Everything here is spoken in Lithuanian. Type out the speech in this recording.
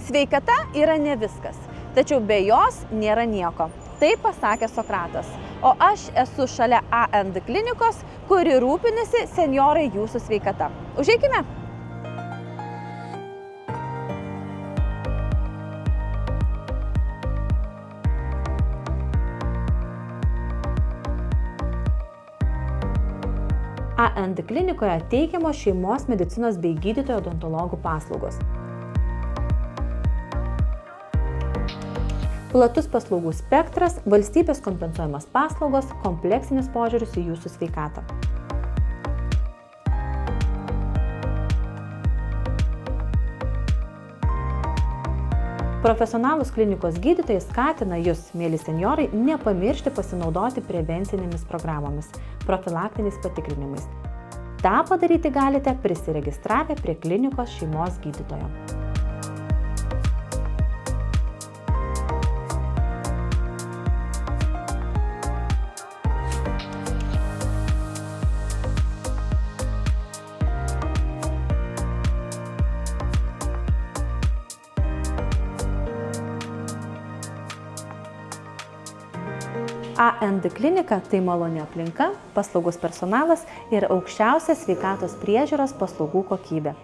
Sveikata yra ne viskas, tačiau be jos nėra nieko. Taip pasakė Sokratas. O aš esu šalia A&D klinikos, kuri rūpinasi senjorai jūsų sveikata. Užeikime! A&D klinikoje teikiamos šeimos medicinos bei gydytojo odontologų paslaugos. Platus paslaugų spektras, valstybės kompensuojamas paslaugos, kompleksinis požiūris į jūsų sveikatą. Profesionalūs klinikos gydytojai skatina jūs, mėly senjorai, nepamiršti pasinaudoti prevencinėmis programomis, profilaktiniais patikrinimais. Ta padaryti galite prisiregistravę prie klinikos šeimos gydytojo. A&D klinika tai maloni aplinka, paslaugus personalas ir aukščiausia sveikatos priežiūros paslaugų kokybė.